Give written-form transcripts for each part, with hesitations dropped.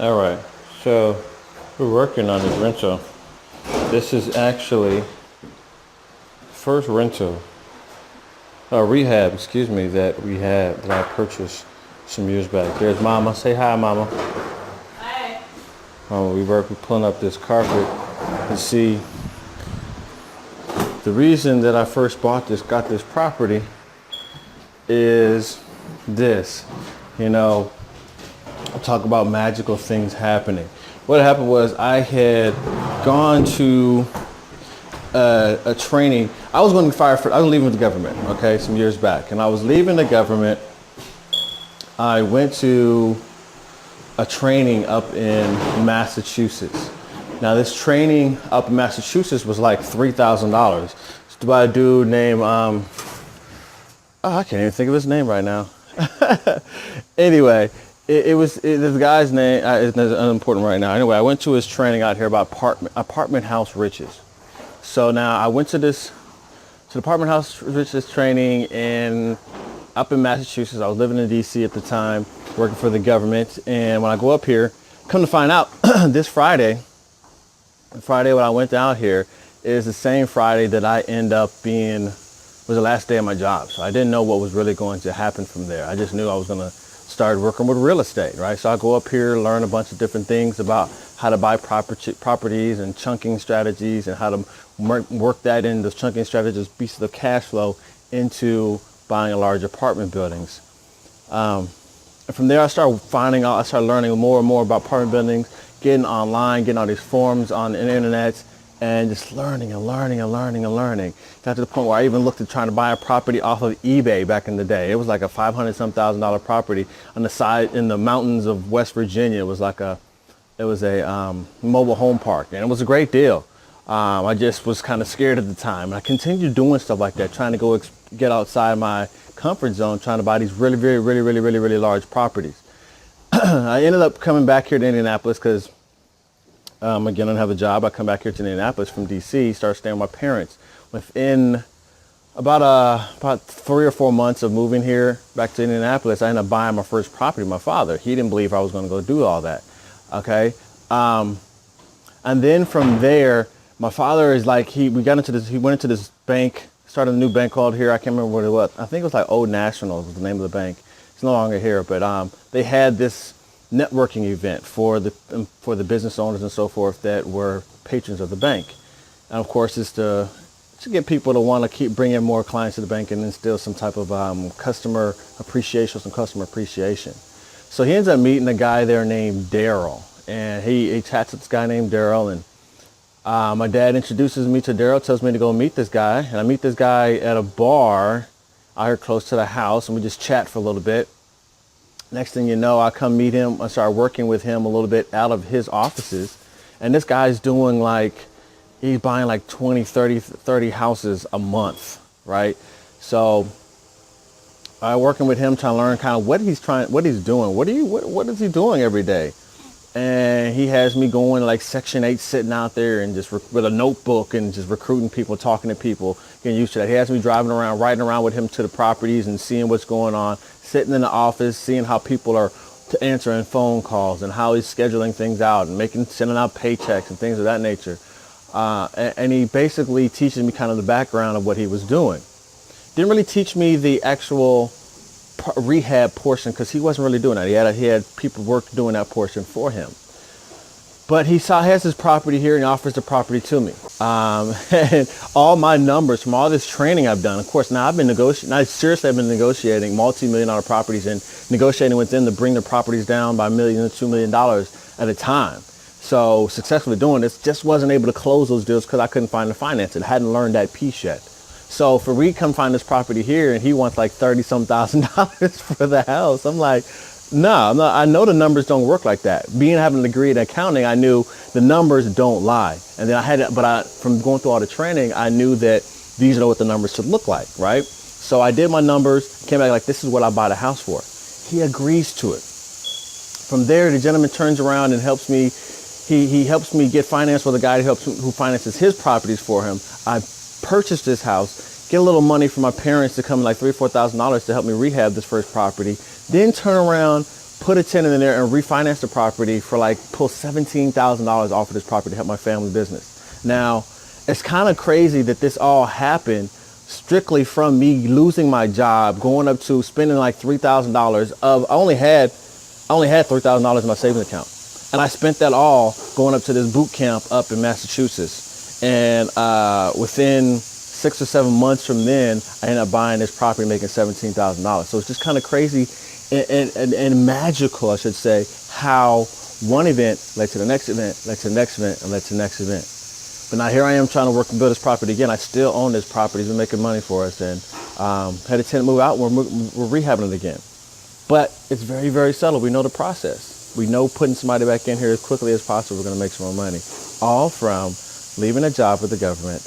All right, so we're working on this rental. This is actually first rental, rehab, excuse me, that we had that I purchased some years back. There's Mama. Say hi, Mama. Hi. We're pulling up this carpet to see the reason that I first got this property is this. You know, I talk about magical things happening. What happened was I had gone to a training. I was going to I was leaving the government, okay, some years back. And I was leaving the government. I went to a training up in Massachusetts. Now this training up in Massachusetts was like $3,000. It's by a dude named, I can't even think of his name right now. Anyway, the guy's name is unimportant right now. Anyway, I went to his training out here about apartment house riches. So now I went to the apartment house riches training up in Massachusetts. I was living in DC at the time, working for the government. And when I go up here, come to find out, this Friday when I went out here is the same Friday that I end up was the last day of my job. So I didn't know what was really going to happen from there. I just knew I was going to start working with real estate, right? So I go up here, learn a bunch of different things about how to buy properties and chunking strategies and how to work that in those chunking strategies, pieces of cash flow into buying large apartment buildings. And from there, I started learning more and more about apartment buildings, getting online, getting all these forums on the internet, and just learning and learning and learning and learning. Got to the point where I even looked at trying to buy a property off of eBay back in the day. It was like a $500-some-thousand property on the side in the mountains of West Virginia. It was a mobile home park, and it was a great deal. I just was kind of scared at the time. And I continued doing stuff like that, trying to go get outside my comfort zone, trying to buy these really, very, really, really, really, really large properties. I ended up coming back here to Indianapolis because, again, I didn't have a job. I come back here to Indianapolis from DC, start staying with my parents. Within about 3 or 4 months of moving here back to Indianapolis, I ended up buying my first property with my father. He didn't believe I was going to go do all that. Okay. And then from there, my father is like, he went into this bank, started a new bank called here. I can't remember what it was. I think it was like Old National was the name of the bank. It's no longer here, but they had this networking event for the business owners and so forth that were patrons of the bank. And of course, it's to get people to want to keep bringing more clients to the bank and instill some type of customer appreciation. So he ends up meeting a guy there named Daryl, and he chats with this guy named Daryl, and my dad introduces me to Daryl, tells me to go meet this guy, and I meet this guy at a bar out here close to the house, and we just chat for a little bit. Next thing you know, I come meet him. I start working with him a little bit out of his offices, and this guy's doing he's buying like 20, 30 houses a month, right? So I'm working with him, trying to learn kind of what he's doing. What is he doing every day? And he has me going like Section 8, sitting out there and just with a notebook and just recruiting people, talking to people, getting used to that. He has me driving around, riding around with him to the properties and seeing what's going on, sitting in the office, seeing how people are answering phone calls and how he's scheduling things out and sending out paychecks and things of that nature. And he basically teaches me kind of the background of what he was doing. Didn't really teach me the actual rehab portion because he wasn't really doing that. He had people doing that portion for him. But he has his property here and he offers the property to me. And all my numbers from all this training I've done, of course, now I've been negotiating multi-million-dollar properties and negotiating with them to bring the properties down by $1 million to $2 million at a time. So successfully doing this, just wasn't able to close those deals because I couldn't find the finance. I hadn't learned that piece yet. So for me to come find this property here and he wants like $30-some thousand for the house, I'm like, no, I know the numbers don't work like that. Having a degree in accounting, I knew the numbers don't lie. And then from going through all the training, I knew that these are what the numbers should look like, right? So I did my numbers, came back like, this is what I bought a house for. He agrees to it. From there, the gentleman turns around and helps me. He helps me get finance with a guy who finances his properties for him. I purchased this house, get a little money from my parents to come, like $3,000 or $4,000 to help me rehab this first property, then turn around, put a tenant in there and refinance the property for like, pull $17,000 off of this property to help my family business. Now, it's kind of crazy that this all happened strictly from me losing my job, going up to spending like $3,000 of, I only had $3,000 in my savings account. And I spent that all going up to this boot camp up in Massachusetts. And within 6 or 7 months from then, I ended up buying this property, making $17,000. So it's just kind of crazy and magical, I should say, how one event led to the next event, led to the next event, and led to the next event. But now here I am trying to work and build this property again. I still own this property. It's been making money for us. And had a tenant move out, and we're rehabbing it again. But it's very, very subtle. We know the process. We know putting somebody back in here as quickly as possible, we're going to make some more money. All from leaving a job with the government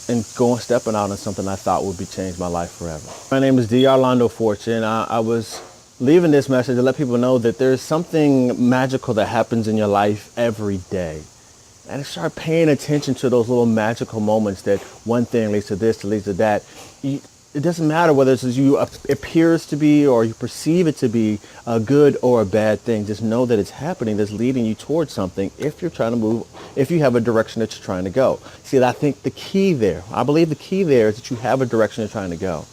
and stepping out on something I thought would change my life forever. My name is Arlando Fortune. I was leaving this message to let people know that there's something magical that happens in your life every day. And start paying attention to those little magical moments that one thing leads to this, leads to that. It doesn't matter whether it's you appears to be or you perceive it to be a good or a bad thing. Just know that it's happening, that's leading you towards something if you're trying to move, if you have a direction that you're trying to go. See, I think the key there, I believe the key there is that you have a direction you're trying to go.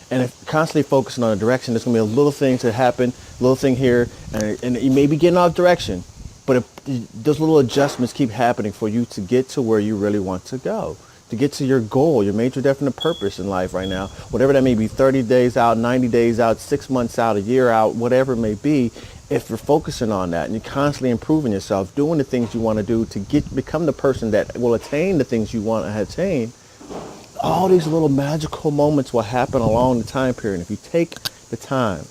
And if constantly focusing on a direction, there's going to be a little things that happen, little thing here, and you may be getting off direction. But if those little adjustments keep happening for you to get to where you really want to go, to get to your goal, your major definite purpose in life right now, whatever that may be, 30 days out, 90 days out, 6 months out, a year out, whatever it may be, if you're focusing on that and you're constantly improving yourself, doing the things you want to do to become the person that will attain the things you want to attain, all these little magical moments will happen along the time period. If you take the time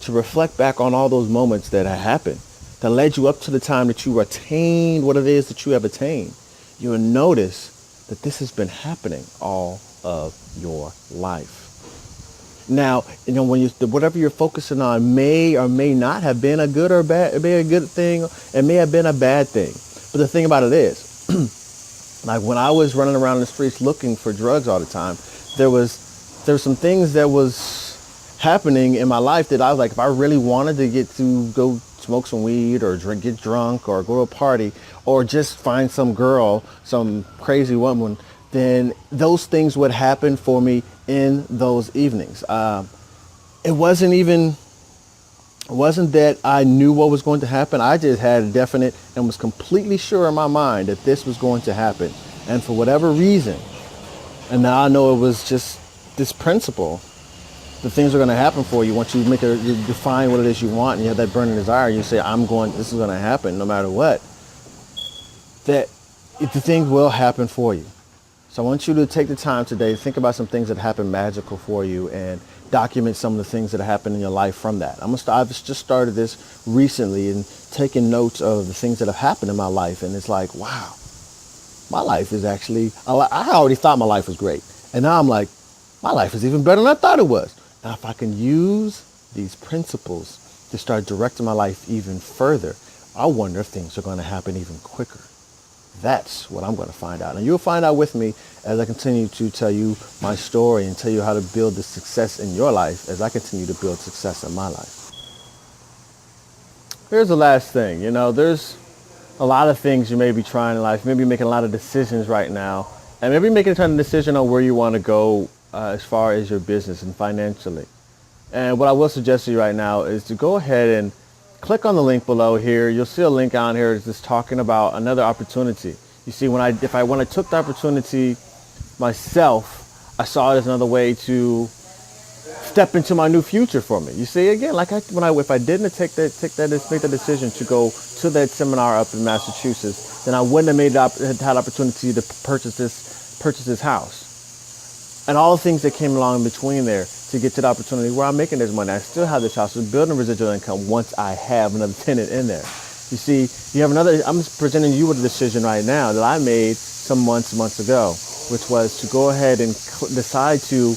to reflect back on all those moments that have happened, that led you up to the time that you attained what it is that you have attained, you'll notice that this has been happening all of your life. Now, when whatever you're focusing on may or may not have been a good or bad, it may be a good thing, it may have been a bad thing. But the thing about it is, like when I was running around the streets looking for drugs all the time, there was some things that was happening in my life that I was like, if I really wanted to go smoke some weed or get drunk or go to a party or just find some girl, some crazy woman, then those things would happen for me in those evenings. It wasn't that I knew what was going to happen. I just had a definite and was completely sure in my mind that this was going to happen. And for whatever reason, and now I know it was just this principle, the things are going to happen for you once you you define what it is you want and you have that burning desire. You say, this is going to happen no matter what. That the things will happen for you. So I want you to take the time today to think about some things that happen magical for you and document some of the things that happen in your life from that. I've just started this recently and taking notes of the things that have happened in my life. And it's like, wow, my life is actually, I already thought my life was great. And now I'm like, my life is even better than I thought it was. Now, if I can use these principles to start directing my life even further, I wonder if things are going to happen even quicker. That's what I'm going to find out. And you'll find out with me as I continue to tell you my story and tell you how to build the success in your life as I continue to build success in my life. Here's the last thing. There's a lot of things you may be trying in life. Maybe making a lot of decisions right now. And maybe making a decision on where you want to go as far as your business and financially. And what I will suggest to you right now is to go ahead and click on the link below here. You'll see a link on here that's just talking about another opportunity. You see, when I took the opportunity myself, I saw it as another way to step into my new future for me. You see, again, like if I didn't make the decision to go to that seminar up in Massachusetts, then I wouldn't have had opportunity to purchase this house. And all the things that came along in between there to get to the opportunity where I'm making this money. I still have this house, so building residual income once I have another tenant in there. You see, I'm presenting you with a decision right now that I made some months ago, which was to go ahead and decide to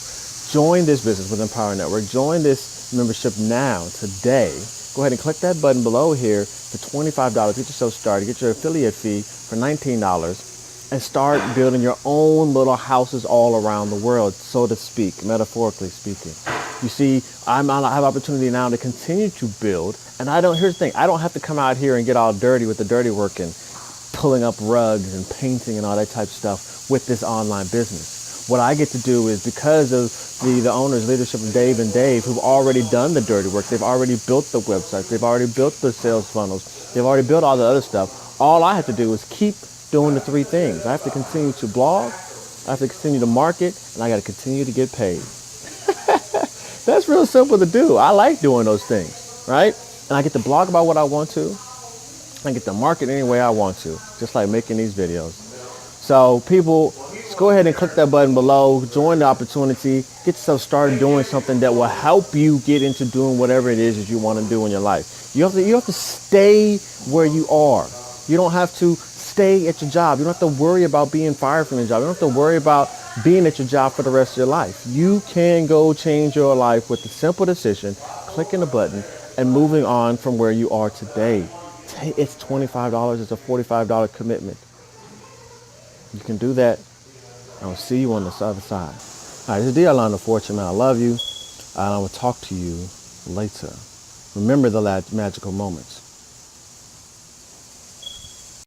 join this business with Empower Network. Join this membership now, today. Go ahead and click that button below here for $25. Get yourself started. Get your affiliate fee for $19. And start building your own little houses all around the world, so to speak, metaphorically speaking. You see, I have opportunity now to continue to build. And here's the thing, I don't have to come out here and get all dirty with the dirty work and pulling up rugs and painting and all that type of stuff with this online business. What I get to do is, because of the owner's leadership of Dave and Dave, who've already done the dirty work, they've already built the website, they've already built the sales funnels, they've already built all the other stuff. All I have to do is keep doing the three things. I have to continue to blog, I have to continue to market, and I got to continue to get paid. That's real simple to do. I like doing those things, right? And I get to blog about what I want to. I get to market any way I want to, just like making these videos. So people, just go ahead and click that button below, join the opportunity, get yourself started doing something that will help you get into doing whatever it is that you want to do in your life. You have to stay where you are. You don't have to stay at your job. You don't have to worry about being fired from your job. You don't have to worry about being at your job for the rest of your life. You can go change your life with a simple decision, clicking a button and moving on from where you are today. It's $25. It's a $45 commitment. You can do that. I'll see you on the other side. All right, this is the Arlando Fortune, man. I love you. And I will talk to you later. Remember the magical moments.